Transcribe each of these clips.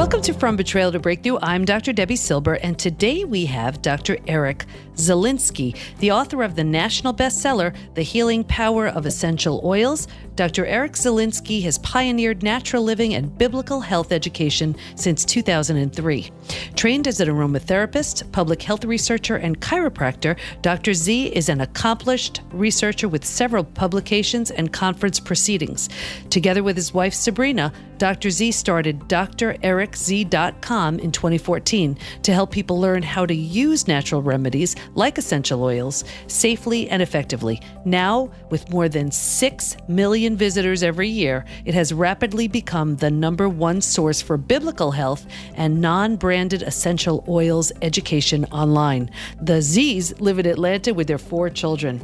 Welcome to From Betrayal to Breakthrough. I'm Dr. Debi Silber, and today we have Dr. Eric Zielinski, the author of the national bestseller, The Healing Power of Essential Oils. Dr. Eric Zielinski has pioneered natural living and biblical health education since 2003. Trained as an aromatherapist, public health researcher, and chiropractor, Dr. Z is an accomplished researcher with several publications and conference proceedings. Together with his wife, Sabrina, Dr. Z started drerickz.com in 2014 to help people learn how to use natural remedies like essential oils safely and effectively. Now, with more than 6 million visitors every year, it has rapidly become the #1 source for biblical health and non-branded essential oils education online. The Z's live in Atlanta with their 4 children.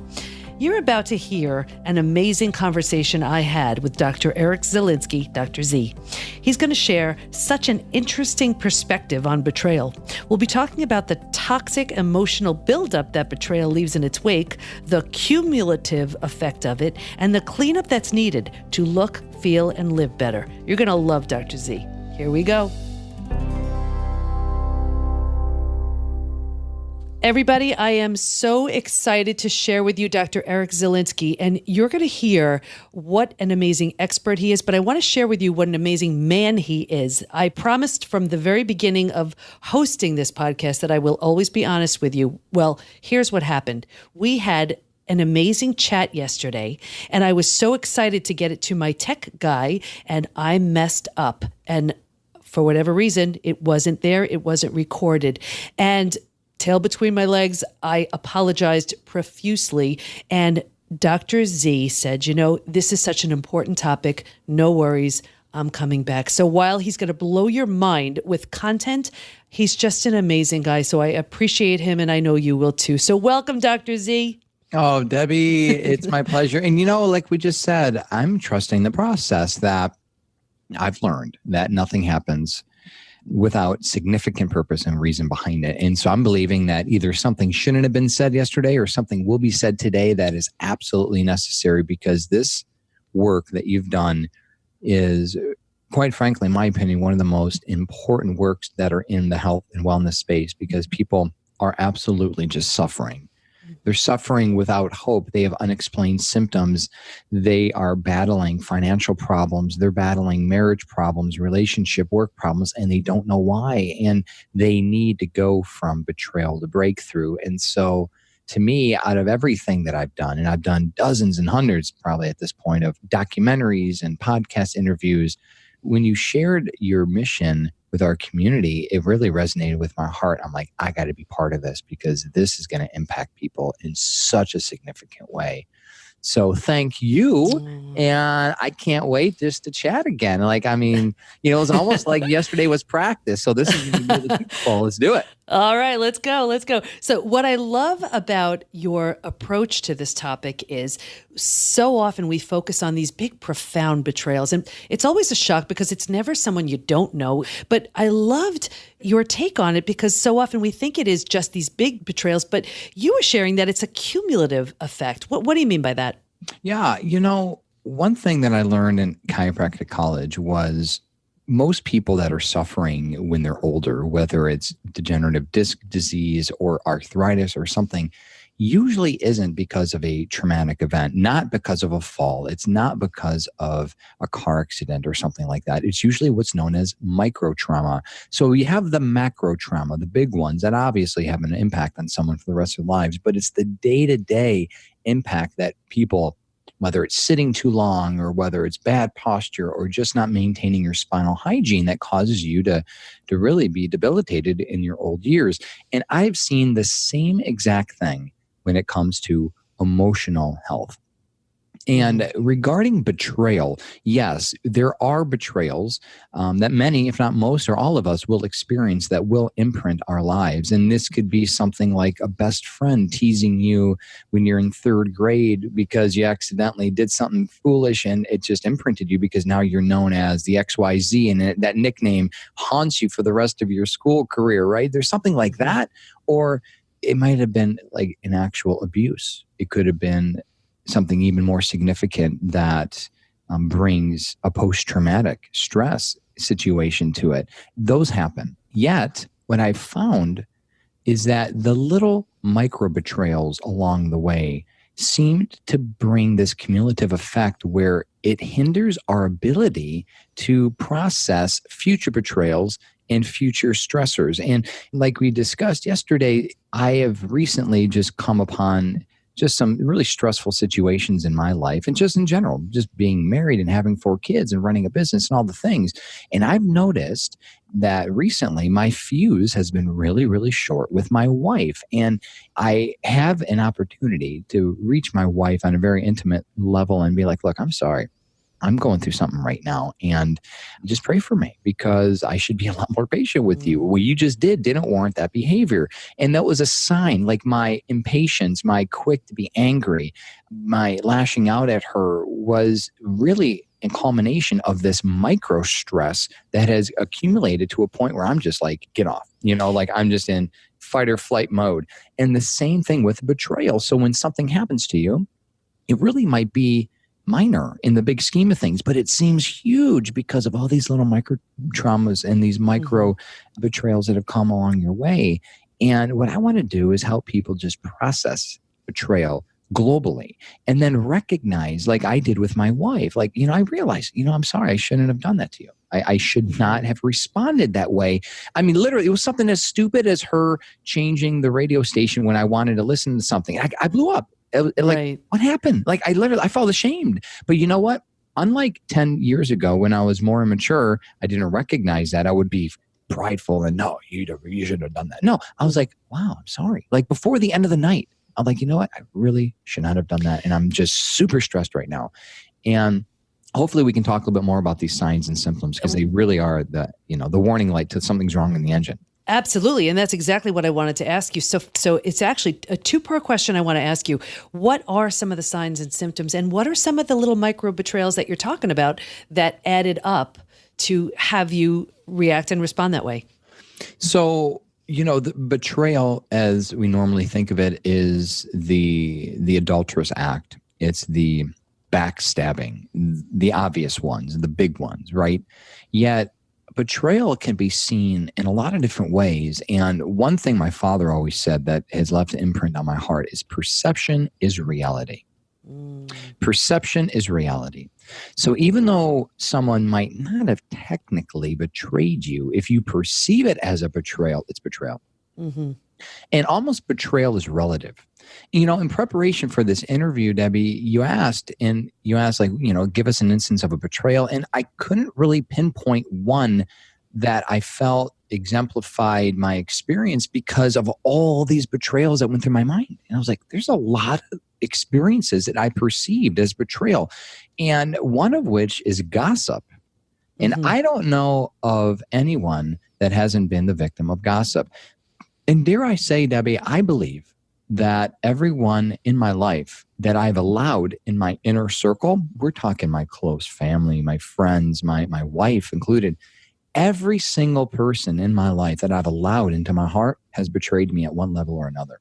You're about to hear an amazing conversation I had with Dr. Eric Zielinski, Dr. Z. He's going to share such an interesting perspective on betrayal. We'll be talking about the toxic emotional buildup that betrayal leaves in its wake, the cumulative effect of it, and the cleanup that's needed to look, feel, and live better. You're going to love Dr. Z. Here we go. Everybody, I am so excited to share with you Dr. Eric Zielinski, and you're going to hear what an amazing expert he is, but I want to share with you what an amazing man he is. I promised from the very beginning of hosting this podcast that I will always be honest with you. Well, here's what happened. We had an amazing chat yesterday, and I was so excited to get it to my tech guy, and I messed up. And for whatever reason, it wasn't there. It wasn't recorded. And tail between my legs, I apologized profusely. And Dr. Z said, this is such an important topic. No worries. I'm coming back. So while he's going to blow your mind with content, he's just an amazing guy. So I appreciate him, and I know you will too. So welcome, Dr. Z. Oh, Debbie, it's my pleasure. And like we just said, I'm trusting the process that I've learned that nothing happens without significant purpose and reason behind it. And so I'm believing that either something shouldn't have been said yesterday or something will be said today that is absolutely necessary, because this work that you've done is, quite frankly, in my opinion, one of the most important works that are in the health and wellness space, because people are absolutely just suffering. They're suffering without hope. They have unexplained symptoms. They are battling financial problems. They're battling marriage problems, relationship, work problems, and they don't know why. And they need to go from betrayal to breakthrough. And so, to me, out of everything that I've done, and I've done dozens and hundreds probably at this point of documentaries and podcast interviews, when you shared your mission with our community, it really resonated with my heart. I'm like, I got to be part of this, because this is going to impact people in such a significant way. So thank you. And I can't wait just to chat again. It's almost like yesterday was practice. So this is going to be really beautiful. Let's do it. All right, let's go. So what I love about your approach to this topic is so often we focus on these big, profound betrayals. And it's always a shock because it's never someone you don't know. But I loved your take on it, because so often we think it is just these big betrayals, but you were sharing that it's a cumulative effect. What do you mean by that? Yeah, one thing that I learned in chiropractic college was most people that are suffering when they're older, whether it's degenerative disc disease or arthritis or something, usually isn't because of a traumatic event, not because of a fall. It's not because of a car accident or something like that. It's usually what's known as microtrauma. So you have the macro trauma, the big ones that obviously have an impact on someone for the rest of their lives, but it's the day-to-day impact that people, whether it's sitting too long or whether it's bad posture or just not maintaining your spinal hygiene, that causes you to really be debilitated in your old years. And I've seen the same exact thing when it comes to emotional health. And regarding betrayal, yes, there are betrayals that many, if not most or all of us, will experience that will imprint our lives. And this could be something like a best friend teasing you when you're in 3rd grade because you accidentally did something foolish and it just imprinted you because now you're known as the XYZ, and that nickname haunts you for the rest of your school career, right? There's something like that. Or it might have been like an actual abuse. It could have been something even more significant that brings a post-traumatic stress situation to it. Those happen. Yet, what I've found is that the little micro betrayals along the way seemed to bring this cumulative effect where it hinders our ability to process future betrayals and future stressors. And like we discussed yesterday, I have recently just come upon just some really stressful situations in my life and just in general, just being married and having 4 kids and running a business and all the things. And I've noticed that recently my fuse has been really, really short with my wife. And I have an opportunity to reach my wife on a very intimate level and be like, look, I'm sorry. I'm going through something right now, and just pray for me because I should be a lot more patient with you. What you just didn't warrant that behavior. And that was a sign, like my impatience, my quick to be angry, my lashing out at her was really a culmination of this micro stress that has accumulated to a point where I'm just like, get off, like I'm just in fight or flight mode. And the same thing with betrayal. So when something happens to you, it really might be minor in the big scheme of things, but it seems huge because of all these little micro traumas and these micro betrayals that have come along your way. And what I want to do is help people just process betrayal globally and then recognize, like I did with my wife, like, I realized, I'm sorry, I shouldn't have done that to you. I should not have responded that way. I mean, literally, it was something as stupid as her changing the radio station when I wanted to listen to something. I blew up. Like, what happened? Like, I felt ashamed. But you know what? Unlike 10 years ago when I was more immature, I didn't recognize that. I would be prideful and no, you shouldn't have done that. No, I was like, wow, I'm sorry. Like before the end of the night, I'm like, you know what? I really should not have done that. And I'm just super stressed right now. And hopefully we can talk a little bit more about these signs and symptoms because they really are the warning light to something's wrong in the engine. Absolutely. And that's exactly what I wanted to ask you. So it's actually a 2-part question I want to ask you. What are some of the signs and symptoms, and what are some of the little micro betrayals that you're talking about that added up to have you react and respond that way? So, the betrayal as we normally think of it is the adulterous act. It's the backstabbing, the obvious ones, the big ones, right? Yet, betrayal can be seen in a lot of different ways. And one thing my father always said that has left an imprint on my heart is perception is reality. Perception is reality. So even though someone might not have technically betrayed you, if you perceive it as a betrayal, it's betrayal. And almost betrayal is relative. In preparation for this interview, Debi, you asked like, give us an instance of a betrayal. And I couldn't really pinpoint one that I felt exemplified my experience because of all these betrayals that went through my mind. And I was like, there's a lot of experiences that I perceived as betrayal. And one of which is gossip. And I don't know of anyone that hasn't been the victim of gossip. And dare I say, Debi, I believe that everyone in my life that I've allowed in my inner circle, we're talking my close family, my friends, my wife included, every single person in my life that I've allowed into my heart has betrayed me at one level or another.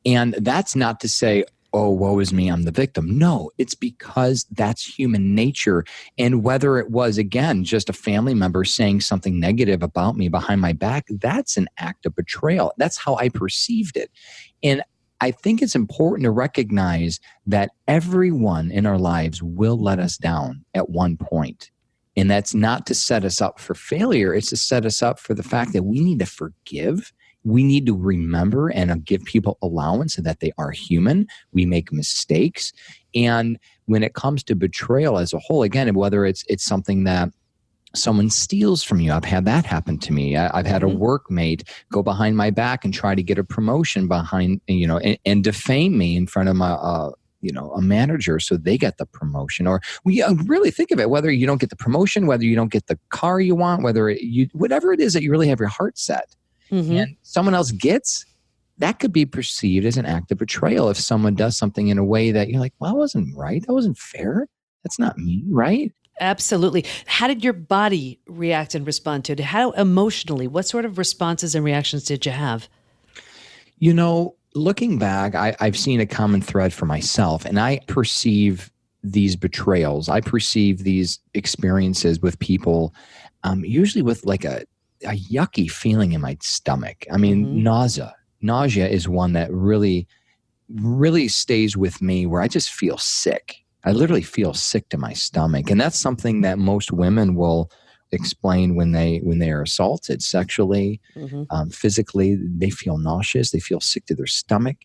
And that's not to say, oh, woe is me, I'm the victim. No, it's because that's human nature. And whether it was, again, just a family member saying something negative about me behind my back, that's an act of betrayal. That's how I perceived it. And I think it's important to recognize that everyone in our lives will let us down at one point. And that's not to set us up for failure. It's to set us up for the fact that we need to forgive. We need to remember and give people allowance that they are human. We make mistakes. And when it comes to betrayal as a whole, again, whether it's something that someone steals from you, I've had that happen to me. I've had a workmate go behind my back and try to get a promotion behind, and defame me in front of my, a manager so they get the promotion. Or we really think of it, whether you don't get the promotion, whether you don't get the car you want, whatever it is that you really have your heart set. And someone else gets, that could be perceived as an act of betrayal if someone does something in a way that you're like, well, that wasn't right. That wasn't fair. That's not me, right? Absolutely. How did your body react and respond to it? How emotionally, what sort of responses and reactions did you have? Looking back, I've seen a common thread for myself, and I perceive these betrayals. I perceive these experiences with people, usually with like a yucky feeling in my stomach. I mean, nausea. Nausea is one that really, really stays with me, where I just feel sick. I literally feel sick to my stomach. And that's something that most women will explain when they are assaulted sexually, physically. They feel nauseous. They feel sick to their stomach.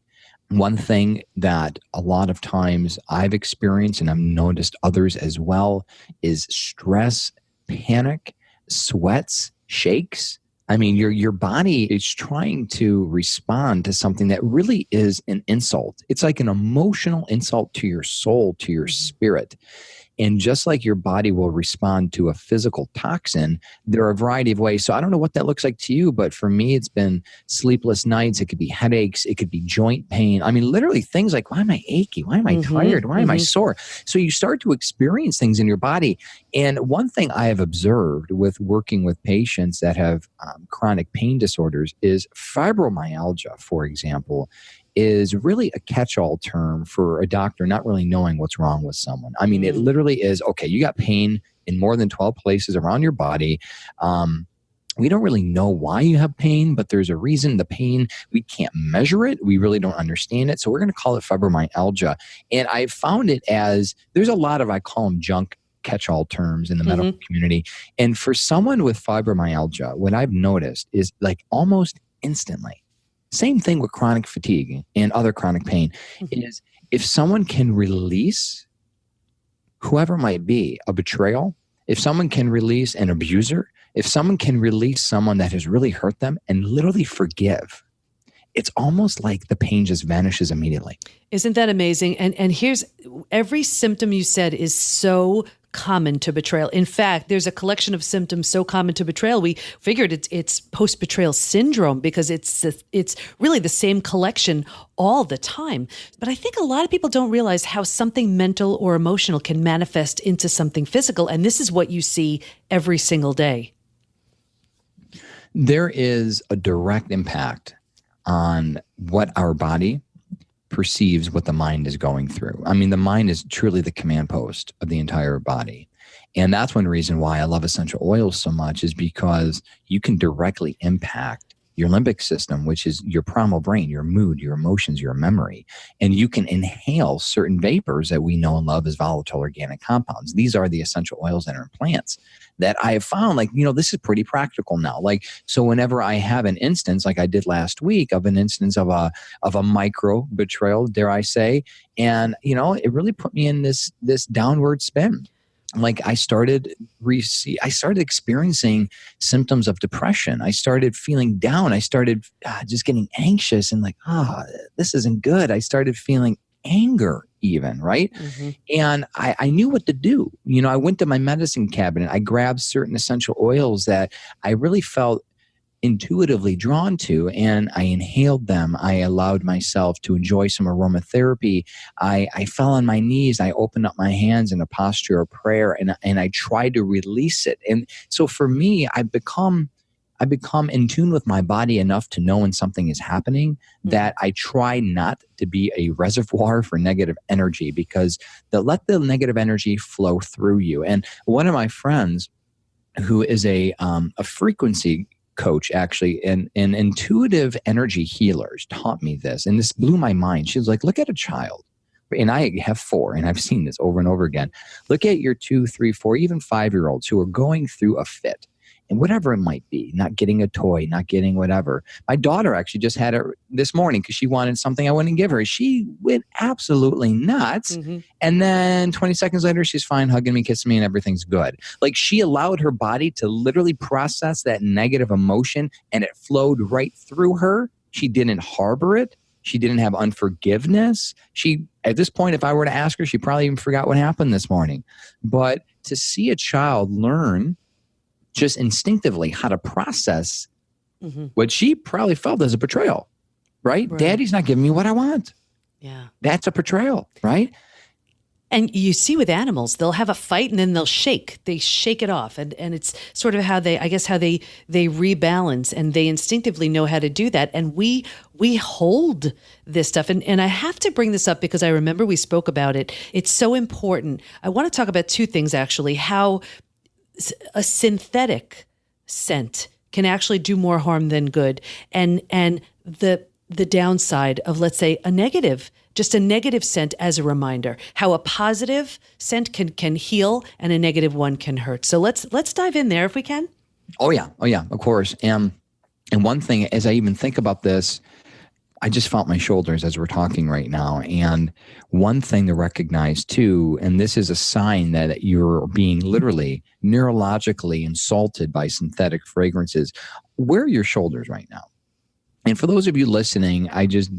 One thing that a lot of times I've experienced, and I've noticed others as well, is stress, panic, sweats, shakes. I mean, your body is trying to respond to something that really is an insult. It's like an emotional insult to your soul, to your spirit. And just like your body will respond to a physical toxin, there are a variety of ways. So I don't know what that looks like to you, but for me, it's been sleepless nights. It could be headaches. It could be joint pain. I mean, literally things like, why am I achy? Why am I tired? Why am I sore? So you start to experience things in your body. And one thing I have observed with working with patients that have chronic pain disorders is fibromyalgia, for example, is really a catch-all term for a doctor not really knowing what's wrong with someone. I mean, it literally is, okay, you got pain in more than 12 places around your body. We don't really know why you have pain, but there's a reason. The pain, we can't measure it. We really don't understand it. So we're going to call it fibromyalgia. And I found it as, there's a lot of, I call them junk catch-all terms in the medical community. And for someone with fibromyalgia, what I've noticed is like almost instantly, same thing with chronic fatigue and other chronic pain, is if someone can release whoever might be, a betrayal, if someone can release an abuser, if someone can release someone that has really hurt them and literally forgive, it's almost like the pain just vanishes immediately. Isn't that amazing? And here's, every symptom you said is so common to betrayal. In fact, there's a collection of symptoms so common to betrayal. We figured it's post-betrayal syndrome because it's really the same collection all the time. But I think a lot of people don't realize how something mental or emotional can manifest into something physical. And this is what you see every single day. There is a direct impact on what our body perceives what the mind is going through. I mean, the mind is truly the command post of the entire body. And that's one reason why I love essential oils so much, is because you can directly impact your limbic system, which is your primal brain, your mood, your emotions, your memory. And you can inhale certain vapors that we know and love as volatile organic compounds. These are the essential oils that are in plants that I have found, like, this is pretty practical now. Like, so whenever I have an instance, like I did last week, of an instance of a micro betrayal, dare I say, and, it really put me in this downward spin. Like I started experiencing symptoms of depression. I started feeling down. I started just getting anxious and like, this isn't good. I started feeling anger even, right? And I knew what to do. I went to my medicine cabinet. I grabbed certain essential oils that I really felt intuitively drawn to, and I inhaled them. I allowed myself to enjoy some aromatherapy. I fell on my knees. I opened up my hands in a posture of prayer, and I tried to release it. And so for me, I become in tune with my body enough to know when something is happening, that I try not to be a reservoir for negative energy, because let the negative energy flow through you. And one of my friends, who is a frequency coach, actually, and intuitive energy healers, taught me this, and this blew my mind. She was like, look at a child. And I have 4, and I've seen this over and over again. Look at your 2, 3, 4, even 5-year-olds who are going through a fit. And whatever it might be, not getting a toy, not getting whatever. My daughter actually just had it this morning because she wanted something I wouldn't give her. She went absolutely nuts. And then 20 seconds later, she's fine, hugging me, kissing me, and everything's good. Like, she allowed her body to literally process that negative emotion, and it flowed right through her. She didn't harbor it. She didn't have unforgiveness. At this point, if I were to ask her, she probably even forgot what happened this morning. But to see a child learn just instinctively how to process what she probably felt as a betrayal, right? Daddy's not giving me what I want. Yeah. That's a betrayal, right? And you see with animals, they'll have a fight and then they'll shake. They shake it off. And it's sort of how they rebalance, and they instinctively know how to do that. And we hold this stuff. And I have to bring this up because I remember we spoke about it. It's so important. I want to talk about two things, actually, how a synthetic scent can actually do more harm than good. And the downside of, let's say, just a negative scent as a reminder, how a positive scent can heal and a negative one can hurt. So let's dive in there if we can. Oh yeah, of course. And one thing, as I even think about this, I just felt my shoulders as we're talking right now. And one thing to recognize too, and this is a sign that you're being literally neurologically insulted by synthetic fragrances. Where are your shoulders right now? And for those of you listening, I just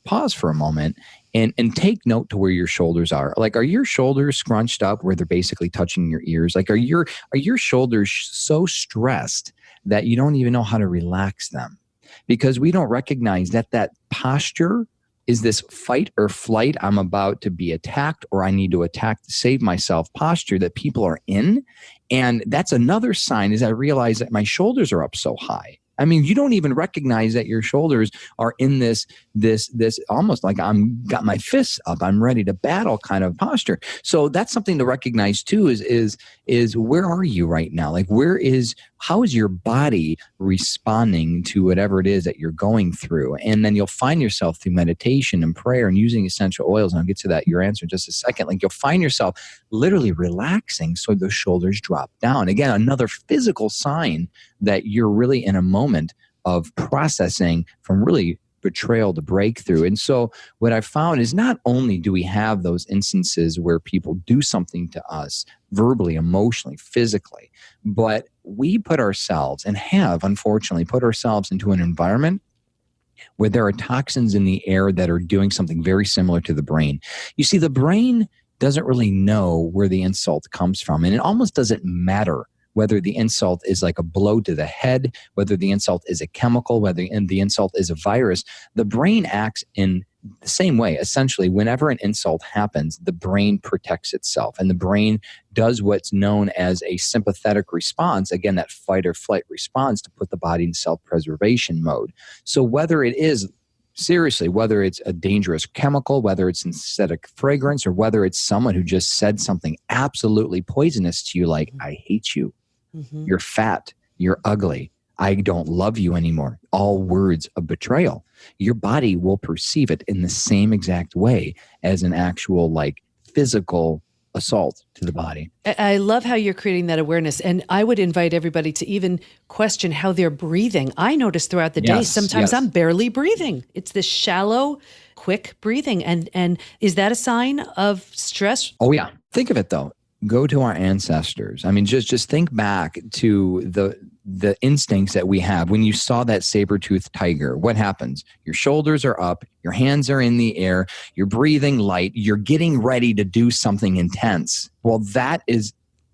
pause for a moment and take note to where your shoulders are. Like, are your shoulders scrunched up where they're basically touching your ears? Like, are your shoulders so stressed that you don't even know how to relax them? Because we don't recognize that posture is this fight or flight. I'm about to be attacked, or I need to attack to save myself posture that people are in. And that's another sign, is I realize that my shoulders are up so high. I mean, you don't even recognize that your shoulders are in this almost like I'm got my fists up, I'm ready to battle kind of posture. So that's something to recognize too, is where are you right now? Like, how is your body responding to whatever it is that you're going through? And then you'll find yourself through meditation and prayer and using essential oils, and I'll get to that, your answer in just a second. Like, you'll find yourself literally relaxing so the shoulders drop down. Again, another physical sign that you're really in a moment of processing from really betrayal to breakthrough. And so what I've found is, not only do we have those instances where people do something to us verbally, emotionally, physically, but we put ourselves, and have unfortunately put ourselves, into an environment where there are toxins in the air that are doing something very similar to the brain. You see, the brain doesn't really know where the insult comes from, and it almost doesn't matter whether the insult is like a blow to the head, whether the insult is a chemical, whether the insult is a virus. The brain acts in the same way. Essentially, whenever an insult happens, the brain protects itself, and the brain does what's known as a sympathetic response. Again, that fight or flight response, to put the body in self-preservation mode. So whether it's a dangerous chemical, whether it's synthetic fragrance, or whether it's someone who just said something absolutely poisonous to you, like, I hate you, you're fat, you're ugly, I don't love you anymore, all words of betrayal, your body will perceive it in the same exact way as an actual, like, physical assault to the body. I love how you're creating that awareness. And I would invite everybody to even question how they're breathing. I notice throughout the day, sometimes I'm barely breathing. It's this shallow, quick breathing. And is that a sign of stress? Oh yeah. Think of it though. Go to our ancestors. I mean, just think back to the instincts that we have. When you saw that saber-toothed tiger, what happens? Your shoulders are up, your hands are in the air, you're breathing light, you're getting ready to do something intense. Well, that is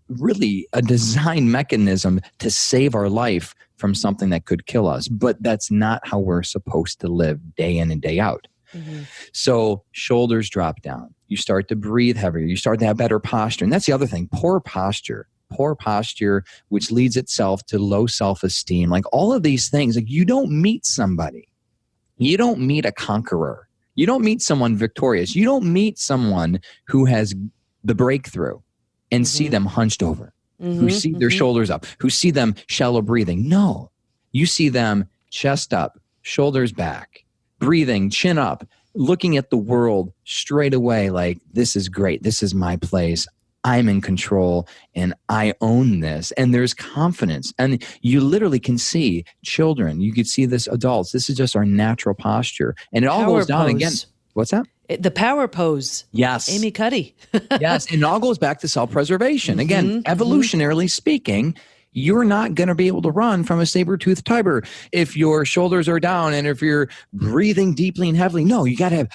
really a design mechanism to save our life from something that could kill us. But that's not how we're supposed to live day in and day out. So shoulders drop down. You start to breathe heavier. You start to have better posture. And that's the other thing, poor posture, which leads itself to low self-esteem. Like, all of these things, like, you don't meet somebody. You don't meet a conqueror. You don't meet someone victorious. You don't meet someone who has the breakthrough and see them hunched over, who see their shoulders up, who see them shallow breathing. No, you see them chest up, shoulders back, breathing, chin up, looking at the world straight away like, this is great. This is my place. I'm in control and I own this. And there's confidence. And you literally can see children. You could see this adults. This is just our natural posture. And it all goes down again. What's that? The power pose. Yes. Amy Cuddy. Yes. And it all goes back to self-preservation. Again, evolutionarily speaking, you're not going to be able to run from a saber-toothed tiger if your shoulders are down and if you're breathing deeply and heavily. No, you got to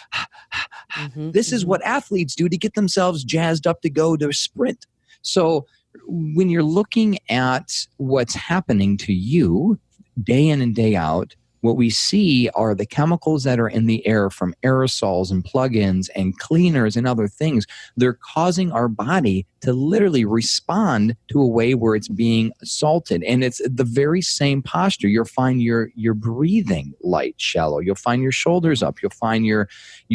have, this is what athletes do to get themselves jazzed up to go to sprint. So when you're looking at what's happening to you day in and day out, what we see are the chemicals that are in the air from aerosols and plugins and cleaners and other things. They're causing our body to literally respond to a way where it's being assaulted. And it's the very same posture. You'll find your breathing light, shallow. You'll find your shoulders up. You'll find you're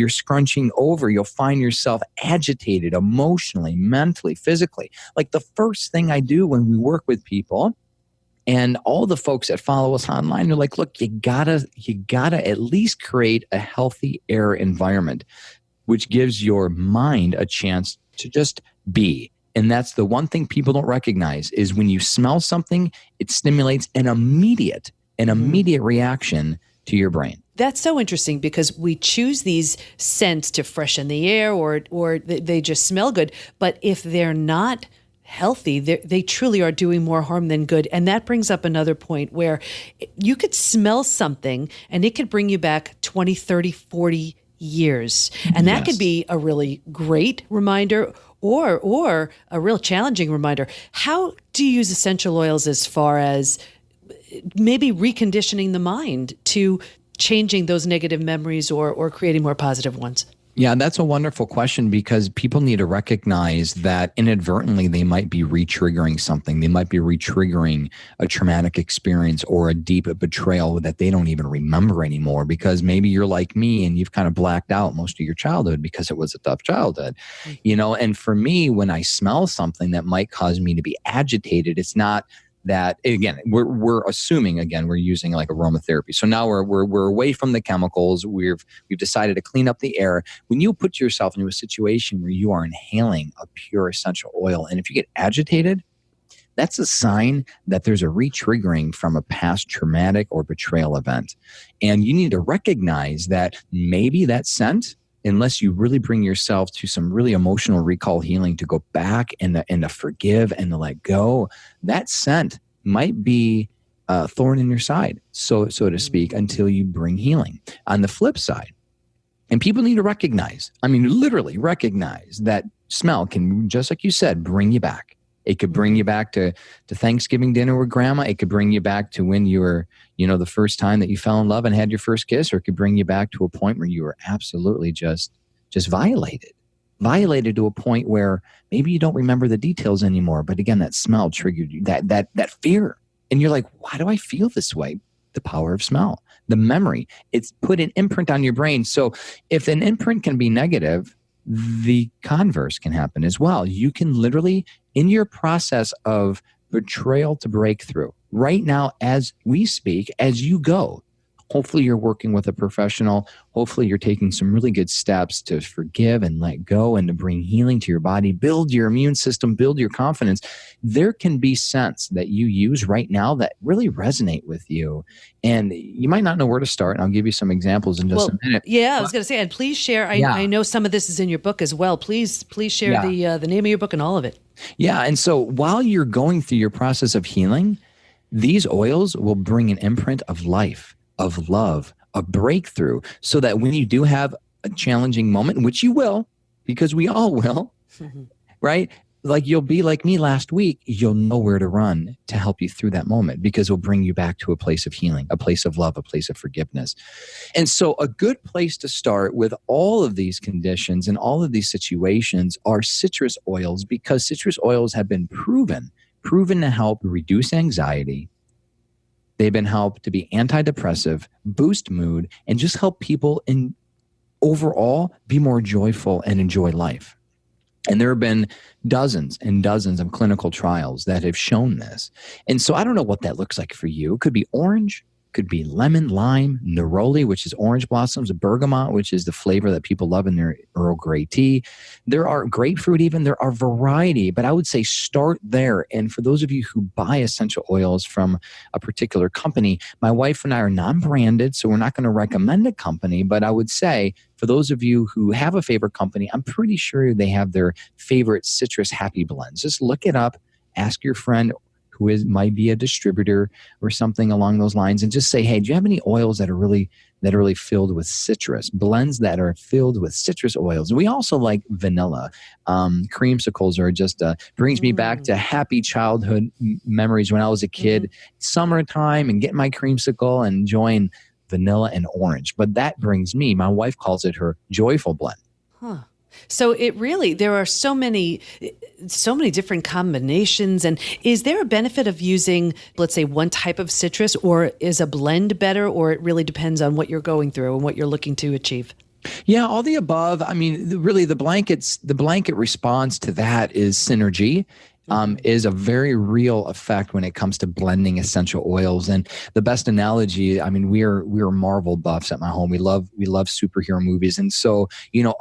scrunching over. You'll find yourself agitated emotionally, mentally, physically. Like the first thing I do when we work with people, and all the folks that follow us online, they're like, look, you gotta at least create a healthy air environment, which gives your mind a chance to just be. And that's the one thing people don't recognize is when you smell something, it stimulates an immediate reaction to your brain. That's so interesting because we choose these scents to freshen the air or they just smell good. But if they're not healthy, they truly are doing more harm than good. And that brings up another point where you could smell something and it could bring you back 20, 30, 40 years. And that could be a really great reminder or a real challenging reminder. How do you use essential oils as far as maybe reconditioning the mind to changing those negative memories or creating more positive ones? Yeah, that's a wonderful question because people need to recognize that inadvertently they might be re-triggering something. They might be re-triggering a traumatic experience or a deep betrayal that they don't even remember anymore because maybe you're like me and you've kind of blacked out most of your childhood because it was a tough childhood. And for me, when I smell something that might cause me to be agitated, it's not that, again, we're assuming, again, we're using like aromatherapy. So now we're away from the chemicals. We've decided to clean up the air. When you put yourself into a situation where you are inhaling a pure essential oil, and if you get agitated, that's a sign that there's a re-triggering from a past traumatic or betrayal event. And you need to recognize that maybe that scent, unless you really bring yourself to some really emotional recall healing to go back and to forgive and to let go, that scent might be a thorn in your side, so to speak, until you bring healing. On the flip side, and people need to recognize, literally recognize that smell can, just like you said, bring you back. It could bring you back to Thanksgiving dinner with grandma. It could bring you back to when you were, the first time that you fell in love and had your first kiss, or it could bring you back to a point where you were absolutely just violated to a point where maybe you don't remember the details anymore. But again, that smell triggered you, that fear. And you're like, why do I feel this way? The power of smell, the memory. It's put an imprint on your brain. So if an imprint can be negative, the converse can happen as well. You can literally, in your process of betrayal to breakthrough, right now as we speak, as you go, hopefully you're working with a professional. Hopefully you're taking some really good steps to forgive and let go and to bring healing to your body, build your immune system, build your confidence. There can be scents that you use right now that really resonate with you. And you might not know where to start. And I'll give you some examples in just a minute. Yeah, I was going to say, and please share. I know some of this is in your book as well. Please share the name of your book and all of it. Yeah. And so while you're going through your process of healing, these oils will bring an imprint of life, of love, of breakthrough, so that when you do have a challenging moment, which you will, because we all will, right? Like you'll be like me last week, you'll know where to run to help you through that moment because it'll bring you back to a place of healing, a place of love, a place of forgiveness. And so a good place to start with all of these conditions and all of these situations are citrus oils, because citrus oils have been proven to help reduce anxiety. They've been helped to be antidepressive, boost mood, and just help people in overall be more joyful and enjoy life. And there have been dozens and dozens of clinical trials that have shown this. And so I don't know what that looks like for you. It could be orange, could be lemon, lime, neroli, which is orange blossoms, bergamot, which is the flavor that people love in their Earl Grey tea. There are grapefruit even. There are variety, but I would say start there. And for those of you who buy essential oils from a particular company, my wife and I are non-branded, so we're not going to recommend a company, but I would say for those of you who have a favorite company, I'm pretty sure they have their favorite citrus happy blends. Just look it up, ask your friend who might be a distributor or something along those lines, and just say, hey, do you have any oils that are really filled with citrus, blends that are filled with citrus oils? We also like vanilla. Creamsicles are just, brings me back to happy childhood memories when I was a kid, summertime, and getting my creamsicle and enjoying vanilla and orange. But that brings me, my wife calls it her joyful blend. Huh. So it really, there are so many different combinations. And is there a benefit of using, let's say, one type of citrus, or is a blend better, or it really depends on what you're going through and what you're looking to achieve? Yeah, all the above. I mean, really, the blanket response to that is synergy. Is a very real effect when it comes to blending essential oils. And the best analogy, I mean, we are Marvel buffs at my home. We love superhero movies. And so,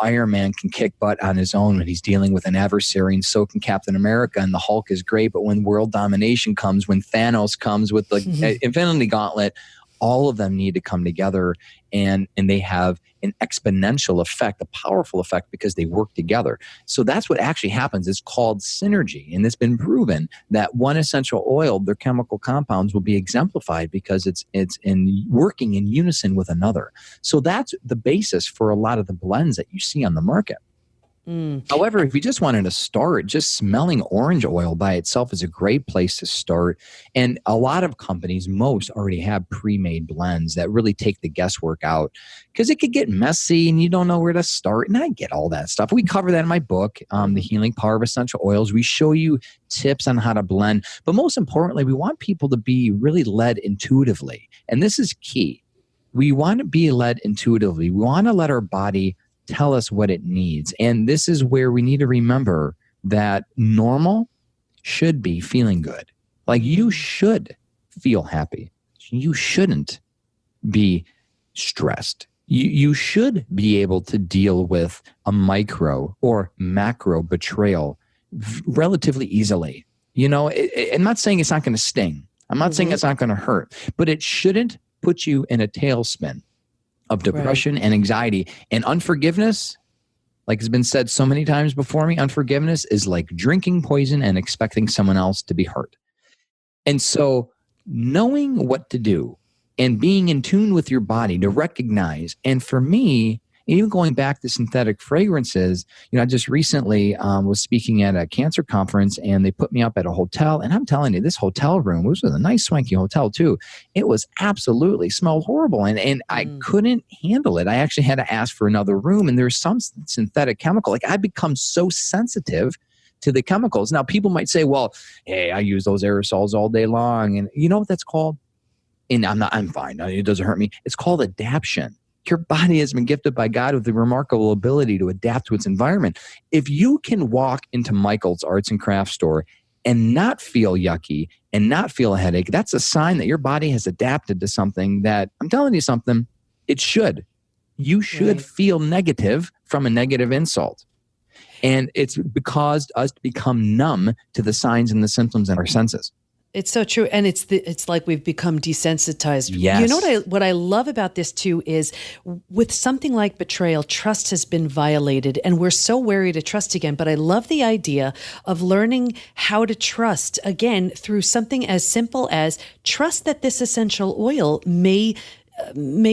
Iron Man can kick butt on his own when he's dealing with an adversary, and so can Captain America, and the Hulk is great. But when world domination comes, when Thanos comes with the Infinity Gauntlet, all of them need to come together, and they have an exponential effect, a powerful effect, because they work together. So that's what actually happens. It's called synergy. And it's been proven that one essential oil, their chemical compounds will be exemplified because it's in working in unison with another. So that's the basis for a lot of the blends that you see on the market. However, if you just wanted to start, just smelling orange oil by itself is a great place to start. And a lot of companies, most already have pre-made blends that really take the guesswork out, because it could get messy and you don't know where to start. And I get all that stuff. We cover that in my book, The Healing Power of Essential Oils. We show you tips on how to blend. But most importantly, we want people to be really led intuitively. And this is key. We want to be led intuitively. We want to let our body tell us what it needs. And this is where we need to remember that normal should be feeling good. Like, you should feel happy. You shouldn't be stressed. You should be able to deal with a micro or macro betrayal relatively easily. I'm not saying it's not going to sting. I'm not saying it's not going to hurt, but it shouldn't put you in a tailspin of depression and anxiety. And unforgiveness, like has been said so many times before me, unforgiveness is like drinking poison and expecting someone else to be hurt. And so knowing what to do and being in tune with your body to recognize, and for me, even going back to synthetic fragrances, I just recently was speaking at a cancer conference, and they put me up at a hotel. And I'm telling you, this hotel room was a nice swanky hotel too. It was absolutely smelled horrible. And I couldn't handle it. I actually had to ask for another room. And there's some synthetic chemical. Like, I become so sensitive to the chemicals. Now, people might say, well, hey, I use those aerosols all day long. And you know what that's called? And I'm fine. It doesn't hurt me. It's called adaption. Your body has been gifted by God with the remarkable ability to adapt to its environment. If you can walk into Michael's Arts and Crafts store and not feel yucky and not feel a headache, that's a sign that your body has adapted to something that, I'm telling you something, it should. You should feel negative from a negative insult. And it's caused us to become numb to the signs and the symptoms in our senses. It's so true. And it's like we've become desensitized. Yes. You know what I love about this too is, with something like betrayal, trust has been violated and we're so wary to trust again. But I love the idea of learning how to trust again through something as simple as trust that this essential oil may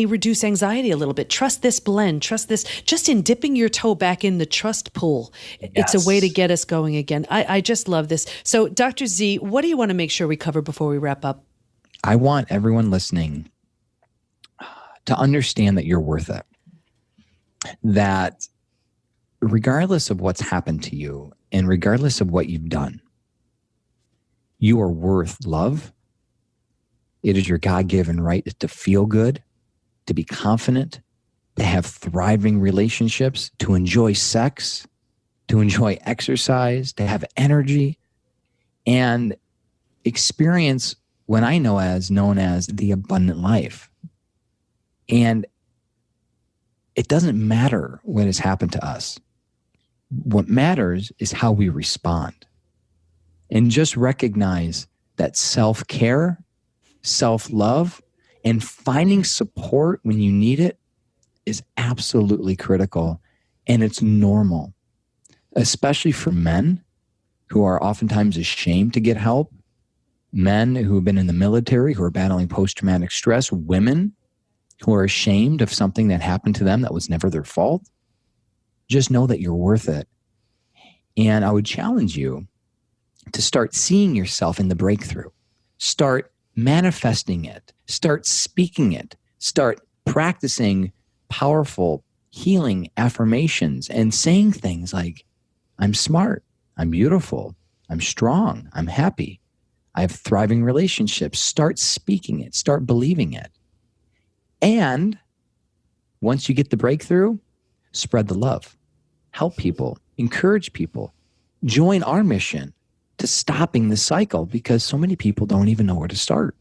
reduce anxiety a little bit. Trust this blend. Trust this. Just in dipping your toe back in the trust pool, it's a way to get us going again. I just love this. So, Dr. Z, what do you want to make sure we cover before we wrap up? I want everyone listening to understand that you're worth it. That regardless of what's happened to you and regardless of what you've done, you are worth love. It is your God-given right to feel good, to be confident, to have thriving relationships, to enjoy sex, to enjoy exercise, to have energy, and experience what I know as known as the abundant life. And it doesn't matter what has happened to us. What matters is how we respond. And just recognize that self-care, self-love, and finding support when you need it is absolutely critical. And it's normal, especially for men who are oftentimes ashamed to get help, men who have been in the military who are battling post-traumatic stress, women who are ashamed of something that happened to them that was never their fault. Just know that you're worth it. And I would challenge you to start seeing yourself in the breakthrough. Start manifesting it. Start speaking it. Start practicing powerful healing affirmations and saying things like, I'm smart, I'm beautiful, I'm strong, I'm happy, I have thriving relationships. Start speaking it, start believing it. And once you get the breakthrough, spread the love, help people, encourage people, join our mission to stopping the cycle, because so many people don't even know where to start.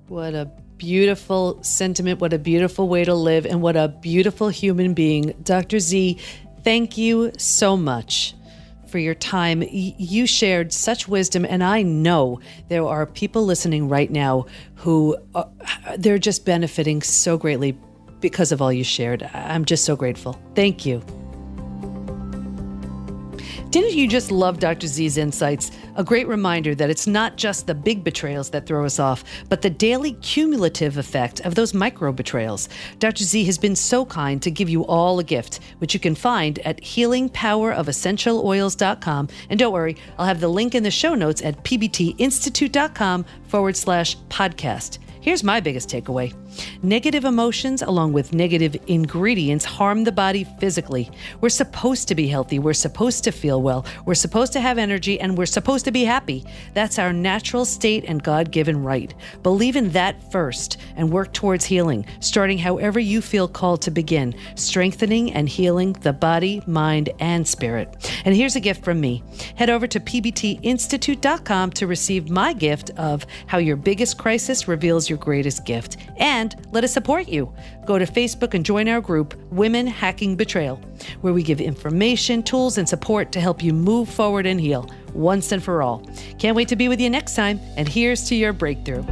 What a beautiful sentiment. What a beautiful way to live, and what a beautiful human being. Dr. Z, thank you so much for your time. You shared such wisdom, and I know there are people listening right now who they're just benefiting so greatly because of all you shared. I'm just so grateful. Thank you. Didn't you just love Dr. Z's insights? A great reminder that it's not just the big betrayals that throw us off, but the daily cumulative effect of those micro betrayals. Dr. Z has been so kind to give you all a gift, which you can find at healingpowerofessentialoils.com. And don't worry, I'll have the link in the show notes at pbtinstitute.com/podcast. Here's my biggest takeaway. Negative emotions, along with negative ingredients, harm the body physically. We're supposed to be healthy. We're supposed to feel well. We're supposed to have energy, and we're supposed to be happy. That's our natural state and God-given right. Believe in that first and work towards healing, starting however you feel called to begin, strengthening and healing the body, mind, and spirit. And here's a gift from me. Head over to pbtinstitute.com to receive my gift of How Your Biggest Crisis Reveals Your Greatest Gift. And let us support you. Go to Facebook and join our group, Women Hacking Betrayal, where we give information, tools, and support to help you move forward and heal once and for all. Can't wait to be with you next time, and here's to your breakthrough.